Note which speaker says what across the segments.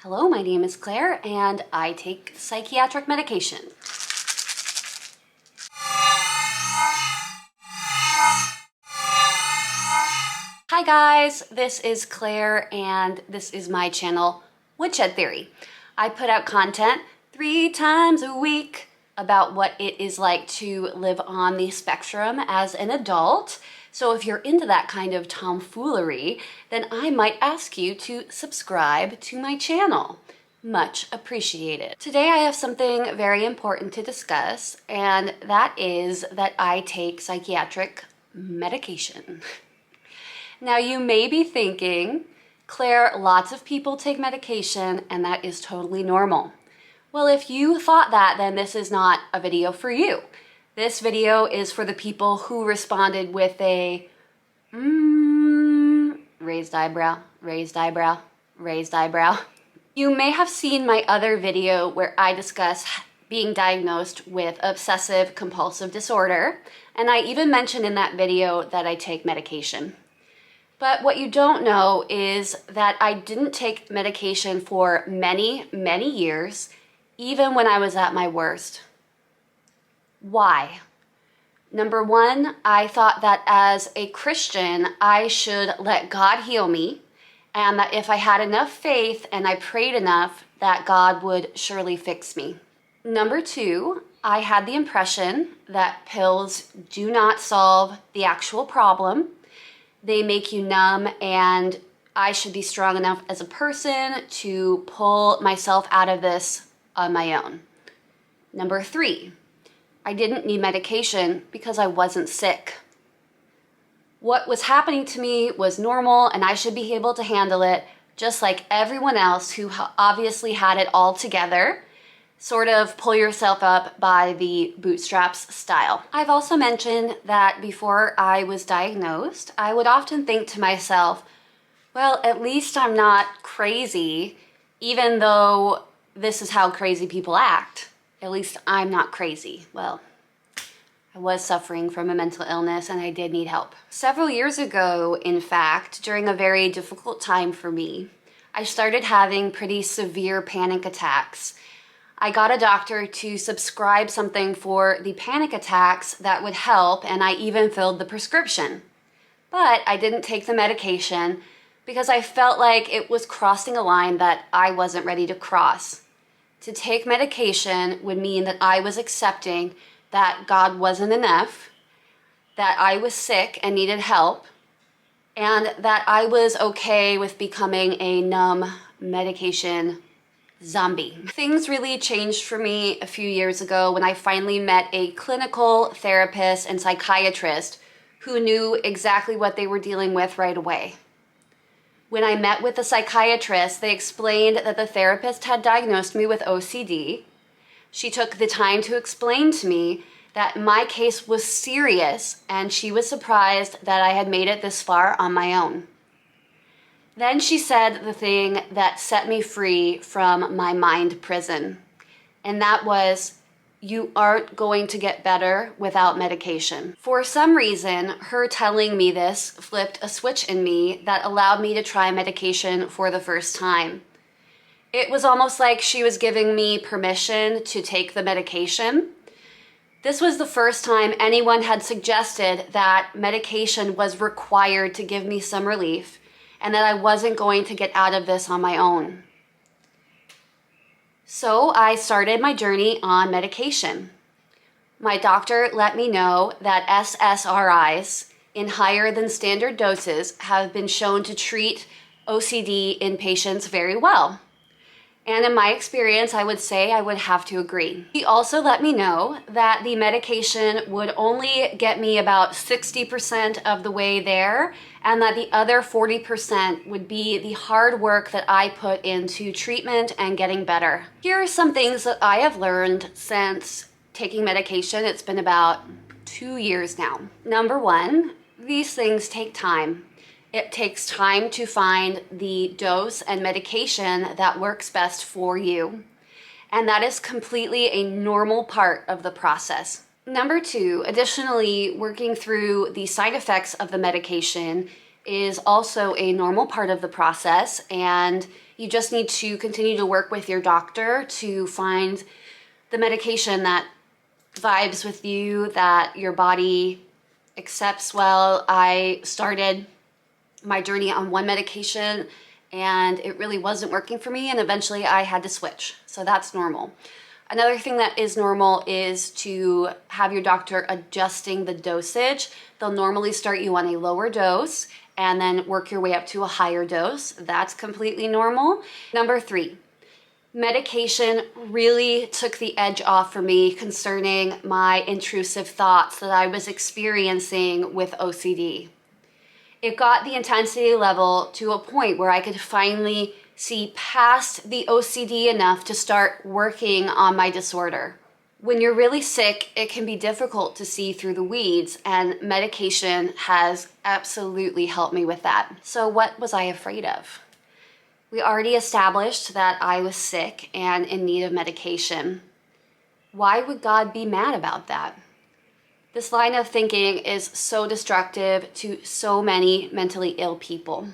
Speaker 1: Hello, my name is Claire and I take psychiatric medication. Hi guys, this is Claire and this is my channel, Woodshed Theory. I put out content 3 times a week about what it is like to live on the spectrum as an adult. So if you're into that kind of tomfoolery, then I might ask you to subscribe to my channel. Much appreciated. Today I have something very important to discuss, and that is that I take psychiatric medication. Now you may be thinking, Claire, lots of people take medication and that is totally normal. Well, if you thought that, then this is not a video for you. This video is for the people who responded with a raised eyebrow, raised eyebrow, raised eyebrow. You may have seen my other video where I discuss being diagnosed with obsessive compulsive disorder, and I even mentioned in that video that I take medication. But what you don't know is that I didn't take medication for many, many years, even when I was at my worst. Why? Number one, I thought that as a Christian, I should let God heal me, and that if I had enough faith and I prayed enough, that God would surely fix me. Number two, I had the impression that pills do not solve the actual problem. They make you numb, and I should be strong enough as a person to pull myself out of this on my own. Number three, I didn't need medication because I wasn't sick. What was happening to me was normal and I should be able to handle it just like everyone else who obviously had it all together. Sort of pull yourself up by the bootstraps style. I've also mentioned that before I was diagnosed, I would often think to myself, well, at least I'm not crazy, even though this is how crazy people act. At least I'm not crazy. Well, I was suffering from a mental illness and I did need help. Several years ago, in fact, during a very difficult time for me, I started having pretty severe panic attacks. I got a doctor to subscribe something for the panic attacks that would help, and I even filled the prescription. But I didn't take the medication because I felt like it was crossing a line that I wasn't ready to cross. To take medication would mean that I was accepting that God wasn't enough, that I was sick and needed help, and that I was okay with becoming a numb medication zombie. Things really changed for me a few years ago when I finally met a clinical therapist and psychiatrist who knew exactly what they were dealing with right away. When I met with the psychiatrist, they explained that the therapist had diagnosed me with OCD. She took the time to explain to me that my case was serious and she was surprised that I had made it this far on my own. Then she said the thing that set me free from my mind prison, and that was, you aren't going to get better without medication. For some reason, her telling me this flipped a switch in me that allowed me to try medication for the first time. It was almost like she was giving me permission to take the medication. This was the first time anyone had suggested that medication was required to give me some relief, and that I wasn't going to get out of this on my own. So I started my journey on medication. My doctor let me know that SSRIs in higher than standard doses have been shown to treat OCD in patients very well. And in my experience, I would say I would have to agree. He also let me know that the medication would only get me about 60% of the way there, and that the other 40% would be the hard work that I put into treatment and getting better. Here are some things that I have learned since taking medication. It's been about 2 years now. Number one, these things take time. It takes time to find the dose and medication that works best for you. And that is completely a normal part of the process. Number two, additionally, working through the side effects of the medication is also a normal part of the process, and you just need to continue to work with your doctor to find the medication that vibes with you, that your body accepts well. I started my journey on one medication and it really wasn't working for me, and eventually I had to switch. So that's normal. Another thing that is normal is to have your doctor adjusting the dosage. They'll normally start you on a lower dose and then work your way up to a higher dose. That's completely normal. Number 3, medication really took the edge off for me concerning my intrusive thoughts that I was experiencing with OCD. It got the intensity level to a point where I could finally see past the OCD enough to start working on my disorder. When you're really sick, it can be difficult to see through the weeds, and medication has absolutely helped me with that. So what was I afraid of? We already established that I was sick and in need of medication. Why would God be mad about that? This line of thinking is so destructive to so many mentally ill people.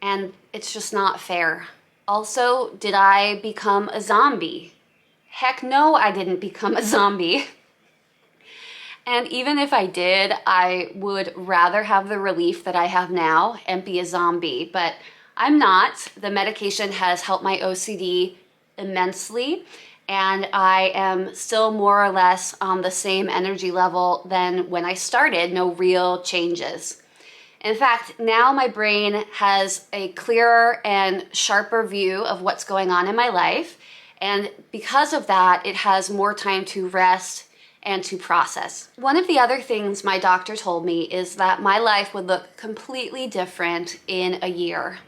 Speaker 1: And it's just not fair. Also, did I become a zombie? Heck no, I didn't become a zombie. And even if I did, I would rather have the relief that I have now and be a zombie. But I'm not. The medication has helped my OCD immensely, and I am still more or less on the same energy level than when I started. No real changes. In fact, now my brain has a clearer and sharper view of what's going on in my life, and because of that, it has more time to rest and to process. One of the other things my doctor told me is that my life would look completely different in a year.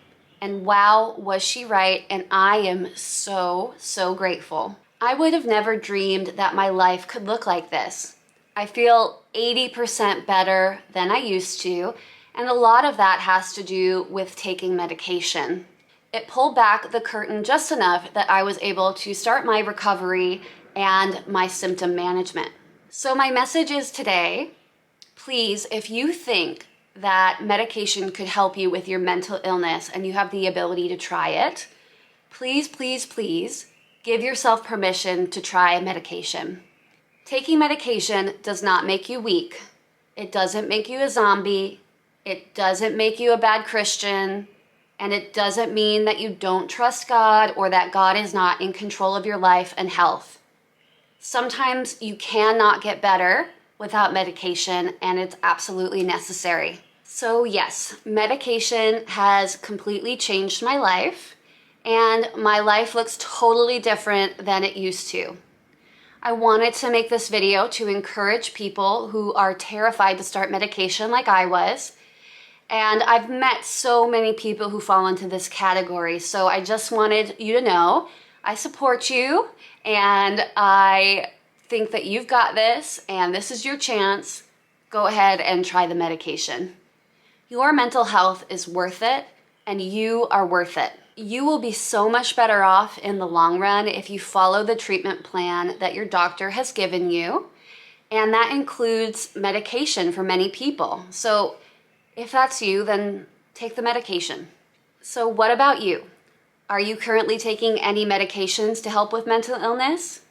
Speaker 1: And wow, was she right, and I am so, so grateful. I would have never dreamed that my life could look like this. I feel 80% better than I used to, and a lot of that has to do with taking medication. It pulled back the curtain just enough that I was able to start my recovery and my symptom management. So my message is today, please, if you think that medication could help you with your mental illness and you have the ability to try it, please, please, please give yourself permission to try medication. Taking medication does not make you weak. It doesn't make you a zombie. It doesn't make you a bad Christian. And it doesn't mean that you don't trust God or that God is not in control of your life and health. Sometimes you cannot get better without medication, and it's absolutely necessary. So yes, medication has completely changed my life, and my life looks totally different than it used to. I wanted to make this video to encourage people who are terrified to start medication like I was. And I've met so many people who fall into this category. So I just wanted you to know I support you, and I think that you've got this, and this is your chance. Go ahead and try the medication. Your mental health is worth it, and you are worth it. You will be so much better off in the long run if you follow the treatment plan that your doctor has given you, and that includes medication for many people. So if that's you, then take the medication. So what about you? Are you currently taking any medications to help with mental illness?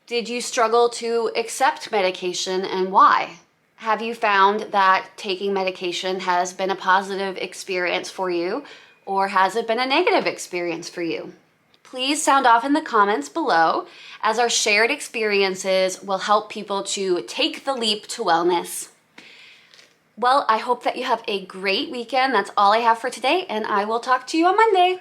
Speaker 1: Did you struggle to accept medication, and why? Have you found that taking medication has been a positive experience for you, or has it been a negative experience for you? Please sound off in the comments below, as our shared experiences will help people to take the leap to wellness. Well, I hope that you have a great weekend. That's all I have for today, and I will talk to you on Monday.